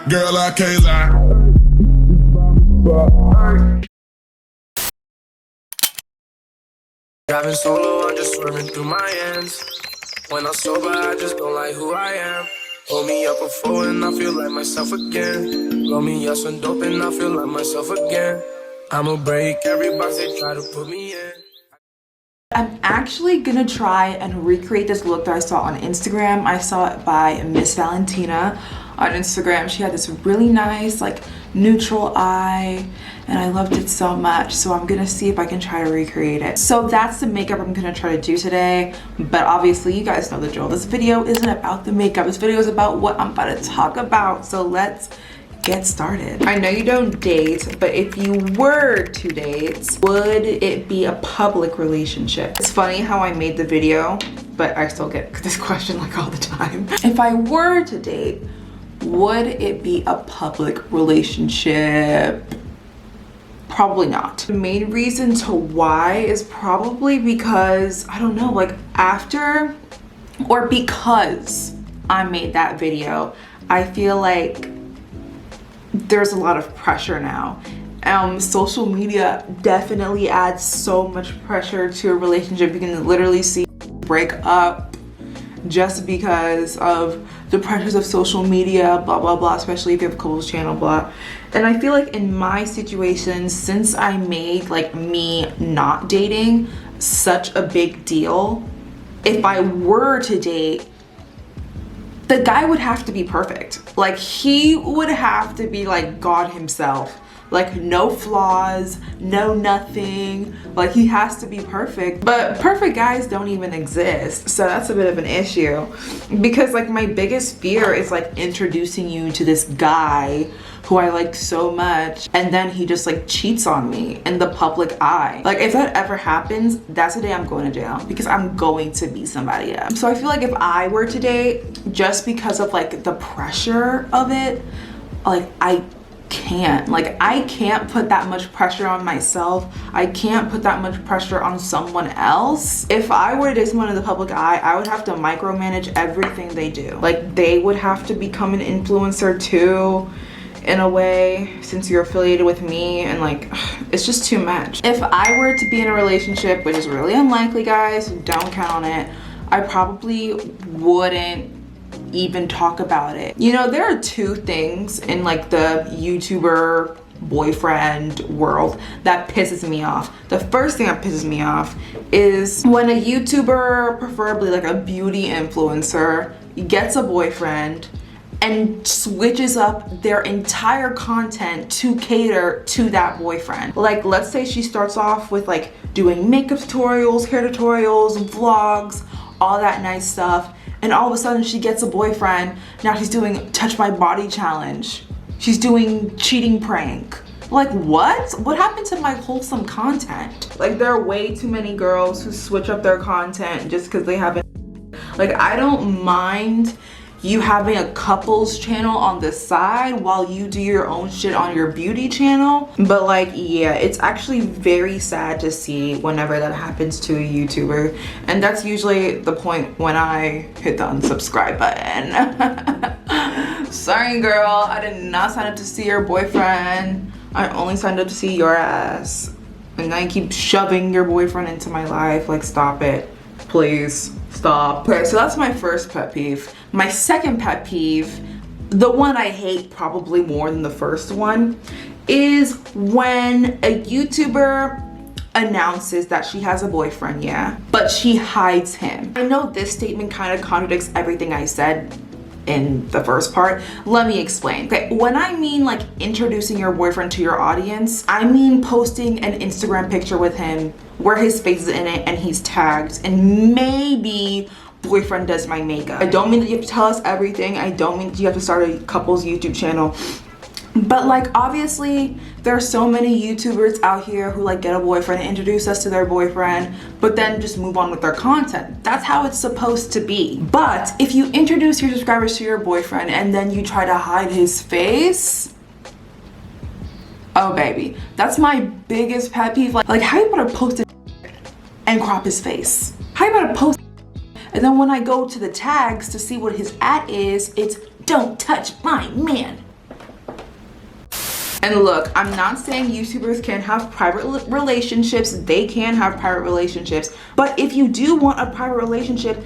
Girl, I can't lie. Driving solo, I'm just swerving through my ends. When I'm sober, I just don't like who I am. Hold me up before and I feel like myself again. Roll me up some dope and I feel like myself again. I'ma break every box they try to put me in. I'm actually gonna try and recreate this look that I saw on Instagram. I saw it by Miss Valentina on Instagram. She had this really nice like neutral eye and I loved it so much, so I'm gonna see if I can try to recreate it. So that's the makeup I'm gonna try to do today, but obviously you guys know the drill. This video isn't about the makeup. This video is about what I'm about to talk about, so let's get started. I know you don't date, but if you were to date, would it be a public relationship? It's funny how I made the video, but I still get this question like all the time. If I were to date, would it be a public relationship? Probably not. The main reason to why is probably because, I don't know, like after or because I made that video, I feel like there's a lot of pressure now. Social media definitely adds so much pressure to a relationship. You can literally see break up just because of the pressures of social media, blah blah blah, especially if you have a couples channel, blah. And I feel like in my situation, since I made like me not dating such a big deal, if I were to date, the guy would have to be perfect. Like he would have to be like God himself. Like no flaws, no nothing. Like he has to be perfect. But perfect guys don't even exist. So that's a bit of an issue. Because like my biggest fear is like introducing you to this guy who I like so much and then he just like cheats on me in the public eye. Like if that ever happens, that's the day I'm going to jail because I'm going to be somebody else. So I feel like if I were to date, just because of like the pressure of it, like I can't put that much pressure on myself. I can't put that much pressure on someone else. If I were to date someone in the public eye, I would have to micromanage everything they do. Like they would have to become an influencer too, in a way, since you're affiliated with me, and like it's just too much. If I were to be in a relationship, which is really unlikely guys, don't count on it, I probably wouldn't even talk about it. You know, there are two things in like the YouTuber boyfriend world that pisses me off. The first thing that pisses me off is when a YouTuber, preferably like a beauty influencer, gets a boyfriend and switches up their entire content to cater to that boyfriend. Like let's say she starts off with like doing makeup tutorials, hair tutorials, vlogs, all that nice stuff, and all of a sudden she gets a boyfriend. Now she's doing touch my body challenge, she's doing cheating prank. Like what happened to my wholesome content? Like there are way too many girls who switch up their content just because they haven't. Like I don't mind you having a couples channel on the side while you do your own shit on your beauty channel, but like yeah, it's actually very sad to see whenever that happens to a YouTuber, and that's usually the point when I hit the unsubscribe button. Sorry girl, I did not sign up to see your boyfriend. I only signed up to see your ass, and now you keep shoving your boyfriend into my life. Like stop it, please stop. Okay, so that's my first pet peeve. My second pet peeve, the one I hate probably more than the first one, is when a YouTuber announces that she has a boyfriend, yeah, but she hides him. I know this statement kind of contradicts everything I said in the first part. Let me explain. Okay, when I mean like introducing your boyfriend to your audience, I mean posting an Instagram picture with him where his face is in it and he's tagged, and maybe boyfriend does my makeup. I don't mean that you have to tell us everything. I don't mean that you have to start a couples YouTube channel. But like obviously there are so many YouTubers out here who like get a boyfriend and introduce us to their boyfriend, but then just move on with their content. That's how it's supposed to be. But if you introduce your subscribers to your boyfriend and then you try to hide his face, oh baby, that's my biggest pet peeve. Like how you about to post it and crop his face? How you about to post and then when I go to the tags to see what his @ is, it's don't touch my man. And look, I'm not saying YouTubers can't have private relationships. They can have private relationships. But if you do want a private relationship,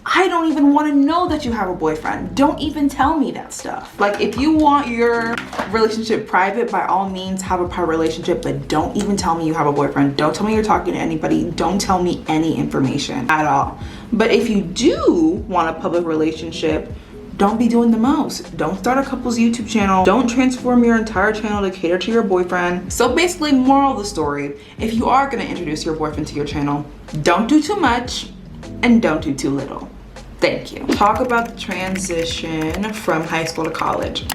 I don't even want to know that you have a boyfriend. Don't even tell me that stuff. Like, if you want your relationship private, by all means have a private relationship, but don't even tell me you have a boyfriend. Don't tell me you're talking to anybody. Don't tell me any information at all. But if you do want a public relationship, don't be doing the most. Don't start a couple's YouTube channel. Don't transform your entire channel to cater to your boyfriend. So basically, moral of the story, if you are gonna introduce your boyfriend to your channel, don't do too much and don't do too little. Thank you. Talk about the transition from high school to college.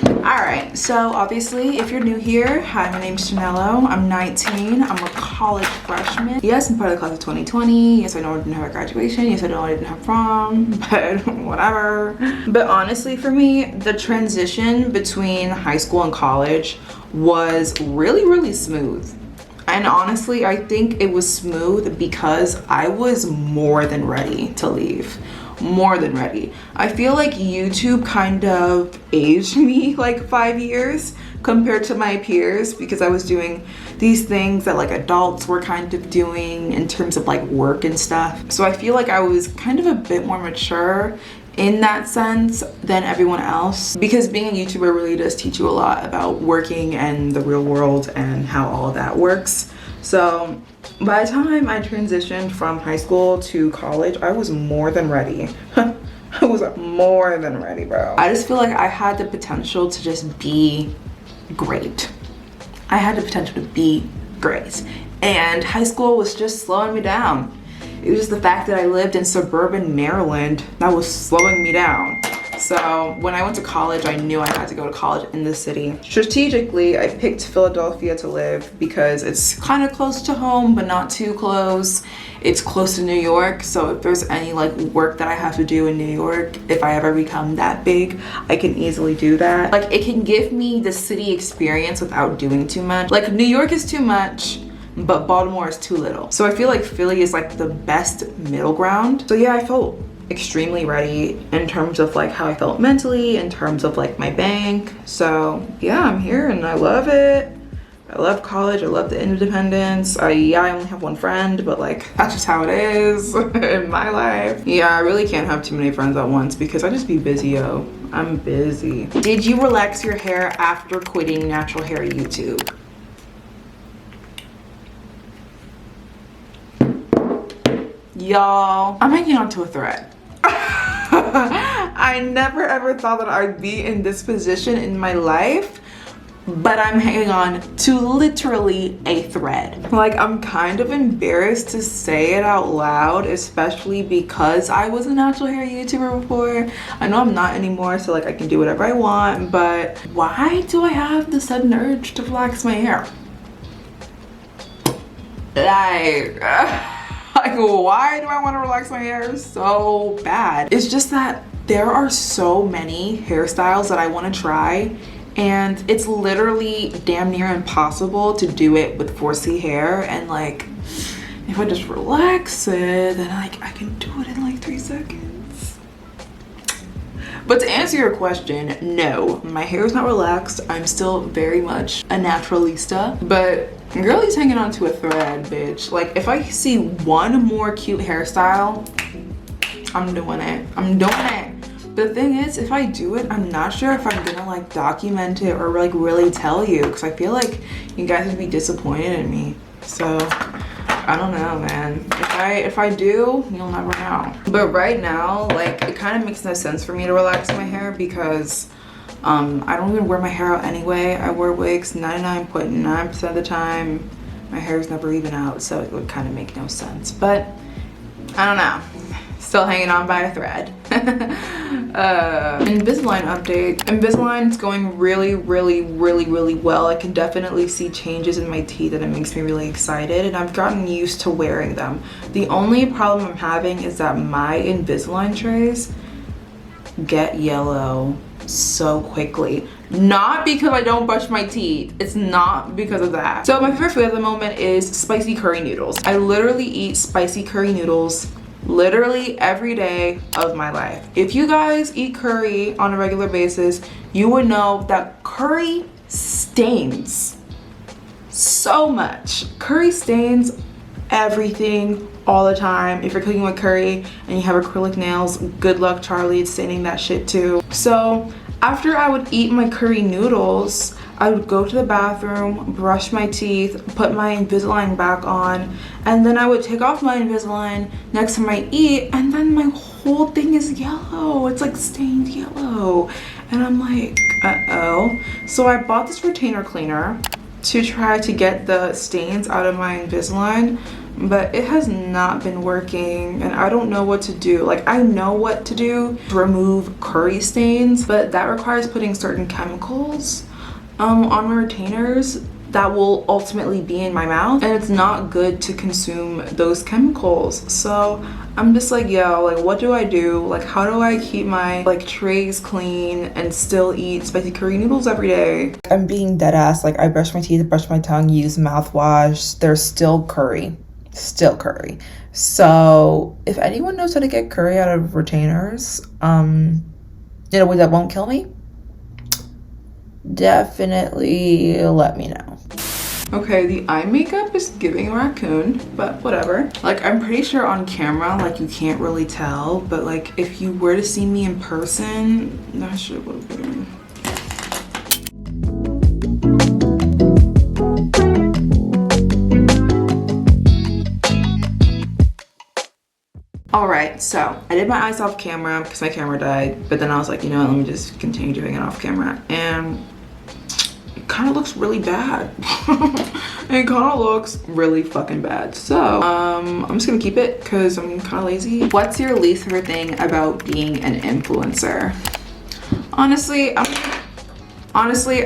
All right, so obviously, if you're new here, hi, my name's Chinelo. I'm 19, I'm a college freshman. Yes, I'm part of the class of 2020. Yes, I know I didn't have a graduation. Yes, I know I didn't have prom, but whatever. But honestly, for me, the transition between high school and college was really, really smooth. And honestly, I think it was smooth because I was more than ready to leave. More than ready. I feel like YouTube kind of aged me like 5 years compared to my peers because I was doing these things that like adults were kind of doing in terms of like work and stuff. So I feel like I was kind of a bit more mature in that sense than everyone else, because being a YouTuber really does teach you a lot about working and the real world and how all of that works. So by the time I transitioned from high school to college, I was more than ready. I was more than ready, bro. I just feel like I had the potential to just be great. I had the potential to be great. And high school was just slowing me down. It was just the fact that I lived in suburban Maryland that was slowing me down. So when I went to college, I knew I had to go to college in the city. Strategically, I picked Philadelphia to live because it's kind of close to home, but not too close. It's close to New York, so if there's any like work that I have to do in New York, if I ever become that big, I can easily do that. Like, it can give me the city experience without doing too much. Like, New York is too much, but Baltimore is too little. So I feel like Philly is like the best middle ground. So yeah, I felt extremely ready in terms of like how I felt mentally, in terms of like my bank. So yeah, I'm here and I love it. I love college. I love the independence. Yeah, I only have one friend, but like that's just how it is in my life. Yeah, I really can't have too many friends at once because I just be busy, yo. I'm busy. Did you relax your hair after quitting natural hair YouTube? Y'all, I'm hanging on to a thread. I never ever thought that I'd be in this position in my life, but I'm hanging on to literally a thread. Like, I'm kind of embarrassed to say it out loud, especially because I was a natural hair YouTuber before. I know I'm not anymore, so like I can do whatever I want, but why do I have the sudden urge to relax my hair? Like, why do I want to relax my hair so bad? It's just that there are so many hairstyles that I want to try, and it's literally damn near impossible to do it with 4C hair. And like, if I just relax it, then like I can do it in like 3 seconds. But to answer your question, no, my hair is not relaxed. I'm still very much a naturalista, but girlie's hanging on to a thread, bitch. Like, if I see one more cute hairstyle, I'm doing it. I'm doing it. The thing is, if I do it, I'm not sure if I'm gonna like document it or like really tell you, because I feel like you guys would be disappointed in me. So I don't know, man. If I do, you'll never know. But right now, like, it kind of makes no sense for me to relax my hair because I don't even wear my hair out anyway. I wear wigs 99.9% of the time. My hair is never even out, so it would kind of make no sense. But I don't know. Still hanging on by a thread. Invisalign update. Invisalign's going really well. I can definitely see changes in my teeth and it makes me really excited, and I've gotten used to wearing them. The only problem I'm having is that my Invisalign trays get yellow so quickly. Not because I don't brush my teeth. It's not because of that. So my favorite food at the moment is spicy curry noodles. I literally eat spicy curry noodles literally every day of my life. If you guys eat curry on a regular basis, you would know that curry stains so much. Curry stains everything all the time. If you're cooking with curry and you have acrylic nails, good luck, Charlie. It's staining that shit too. So after I would eat my curry noodles, I would go to the bathroom, brush my teeth, put my Invisalign back on, and then I would take off my Invisalign next time I eat, and then my whole thing is yellow. It's like stained yellow. And I'm like, uh-oh. So I bought this retainer cleaner to try to get the stains out of my Invisalign, but it has not been working, and I don't know what to do. Like, I know what to do to remove curry stains, but that requires putting certain chemicals on my retainers that will ultimately be in my mouth, and it's not good to consume those chemicals. So I'm just like, yo, like, what do I do? Like, how do I keep my like trays clean and still eat spicy curry noodles every day? I'm being dead ass. Like, I brush my teeth, brush my tongue, use mouthwash. There's still curry. So if anyone knows how to get curry out of retainers in a way that won't kill me, definitely let me know. Okay, the eye makeup is giving raccoon, but whatever. Like, I'm pretty sure on camera, like, you can't really tell, but like, if you were to see me in person, that shit would be. All right, so I did my eyes off camera because my camera died, but then I was like, you know what, let me just continue doing it off camera, and it kind of looks really bad. It kind of looks really fucking bad. So I'm just gonna keep it because I'm kind of lazy. What's your least favorite thing about being an influencer? Honestly, I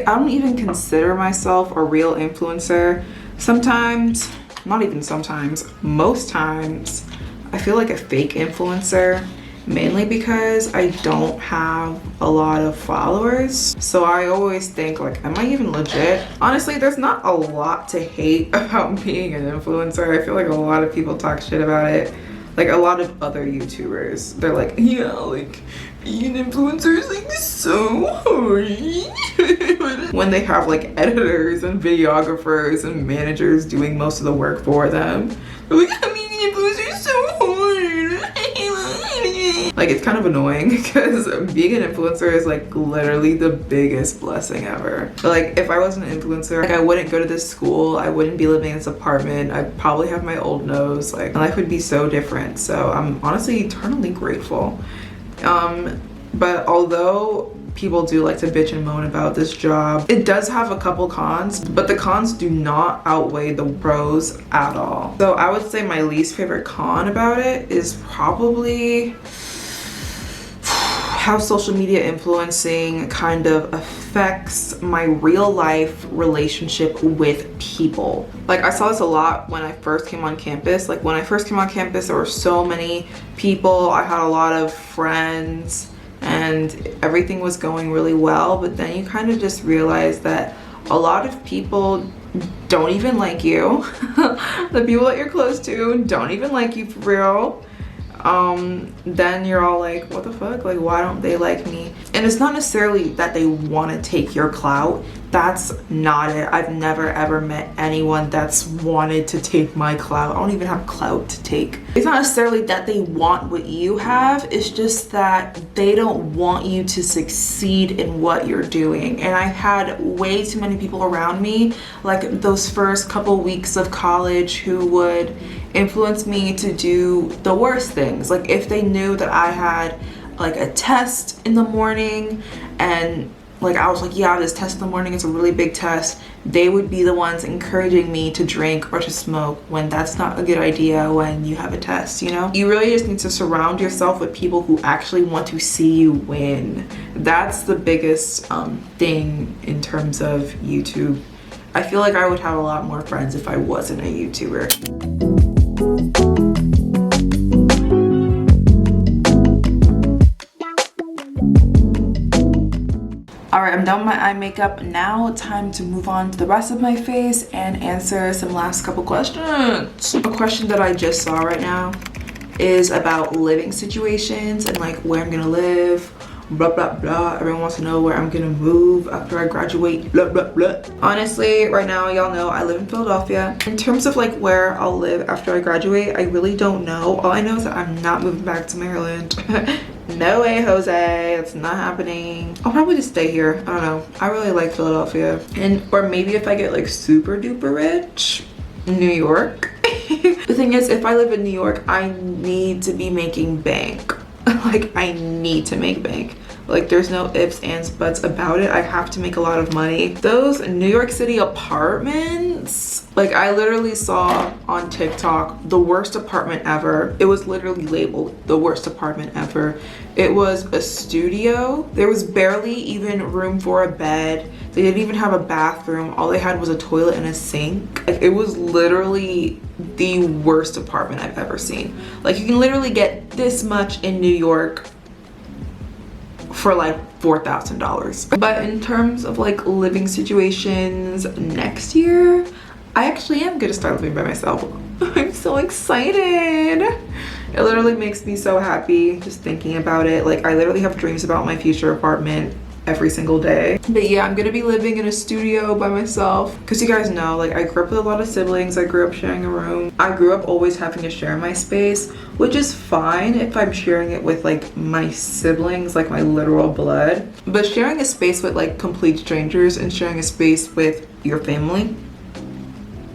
don't even consider myself a real influencer. Sometimes, not even sometimes, most times, I feel like a fake influencer, mainly because I don't have a lot of followers. So I always think, like, am I even legit? Honestly, there's not a lot to hate about being an influencer. I feel like a lot of people talk shit about it. Like, a lot of other YouTubers, they're like, yeah, like, being an influencer is like so hard. When they have like editors and videographers and managers doing most of the work for them, they're like, I mean, influencer is so hard. Like, it's kind of annoying because being an influencer is like literally the biggest blessing ever. But like, if I wasn't an influencer, like, I wouldn't go to this school, I wouldn't be living in this apartment, I'd probably have my old nose, like, my life would be so different. So I'm honestly eternally grateful. But although people do like to bitch and moan about this job, it does have a couple cons, but the cons do not outweigh the pros at all. So I would say my least favorite con about it is probably how social media influencing kind of affects my real life relationship with people. Like, I saw this a lot when I first came on campus. Like, when I first came on campus, there were so many people, I had a lot of friends, and everything was going really well, but then you kind of just realize that a lot of people don't even like you. The people that you're close to don't even like you for real. Then you're all like, what the fuck, like, why don't they like me? And it's not necessarily that they want to take your clout. That's not it. I've never ever met anyone that's wanted to take my clout. I don't even have clout to take. It's not necessarily that they want what you have, it's just that they don't want you to succeed in what you're doing. And I've had way too many people around me, like those first couple weeks of college, who would influence me to do the worst things. Like, if they knew that I had like a test in the morning, and like I was like, yeah, this test in the morning is a really big test, they would be the ones encouraging me to drink or to smoke, when that's not a good idea when you have a test, you know? You really just need to surround yourself with people who actually want to see you win. That's the biggest thing in terms of YouTube. I feel like I would have a lot more friends if I wasn't a YouTuber. All right, I'm done with my eye makeup. Now time to move on to the rest of my face and answer some last couple questions. A question that I just saw right now is about living situations and like where I'm gonna live, blah blah blah. Everyone wants to know where I'm gonna move after I graduate, blah blah blah. Honestly, right now, y'all know I live in Philadelphia. In terms of like where I'll live after I graduate, I really don't know. All I know is that I'm not moving back to Maryland. No way, Jose, it's not happening. I'll probably just stay here. I don't know, I really like Philadelphia. And or maybe if I get like super duper rich, New York. The thing is, if I live in New York, I need to be making bank. Like, I need to make bank. Like, there's no ifs, ands, buts about it. I have to make a lot of money. Those New York City apartments, like, I literally saw on TikTok the worst apartment ever. It was literally labeled the worst apartment ever. It was a studio. There was barely even room for a bed. They didn't even have a bathroom. All they had was a toilet and a sink. Like, it was literally the worst apartment I've ever seen. Like, you can literally get this much in New York for like $4,000. But in terms of like living situations next year, I actually am gonna start living by myself. I'm so excited. It literally makes me so happy just thinking about it. Like, I literally have dreams about my future apartment every single day. But yeah, I'm gonna be living in a studio by myself because you guys know, like, I grew up with a lot of siblings. I grew up sharing a room. I grew up always having to share my space, which is fine if I'm sharing it with like my siblings, like my literal blood. But sharing a space with like complete strangers and sharing a space with your family,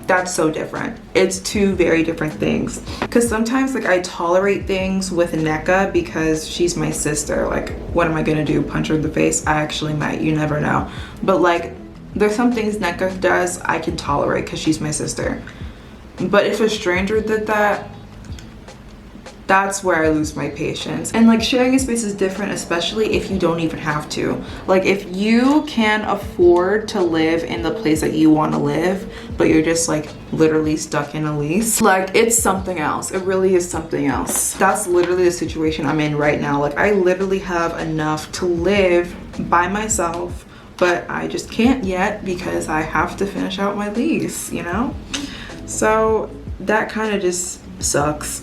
that's so different. It's two very different things. Because sometimes like I tolerate things with NECA because she's my sister. Like, what am I gonna do, punch her in the face? I actually might, you never know. But like, there's some things NECA does I can tolerate because she's my sister. But if a stranger did that, that's where I lose my patience. And like, sharing a space is different, especially if you don't even have to. Like, if you can afford to live in the place that you want to live, but you're just like literally stuck in a lease, like, it's something else. It really is something else. That's literally the situation I'm in right now. Like, I literally have enough to live by myself, but I just can't yet because I have to finish out my lease, you know? So that kind of just sucks.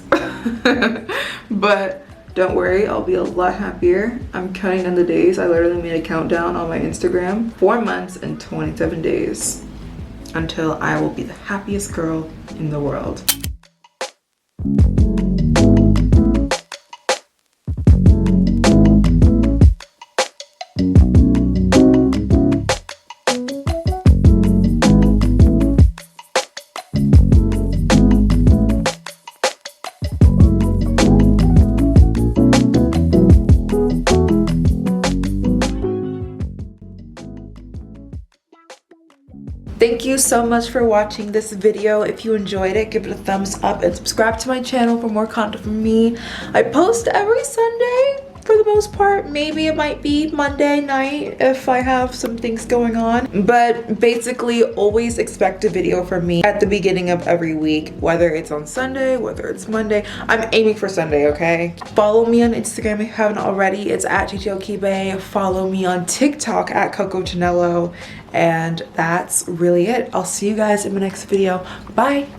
But don't worry, I'll be a lot happier. I'm counting down the days. I literally made a countdown on my Instagram. 4 months and 27 days until I will be the happiest girl in the world. Thank you so much for watching this video. If you enjoyed it, give it a thumbs up and subscribe to my channel for more content from me. I post every Sunday for the most part. Maybe it might be Monday night if I have some things going on. But basically, always expect a video from me at the beginning of every week, whether it's on Sunday, whether it's Monday. I'm aiming for Sunday, okay? Follow me on Instagram if you haven't already. It's at chichi. Follow me on TikTok at Chinelo. And that's really it. I'll see you guys in my next video. Bye.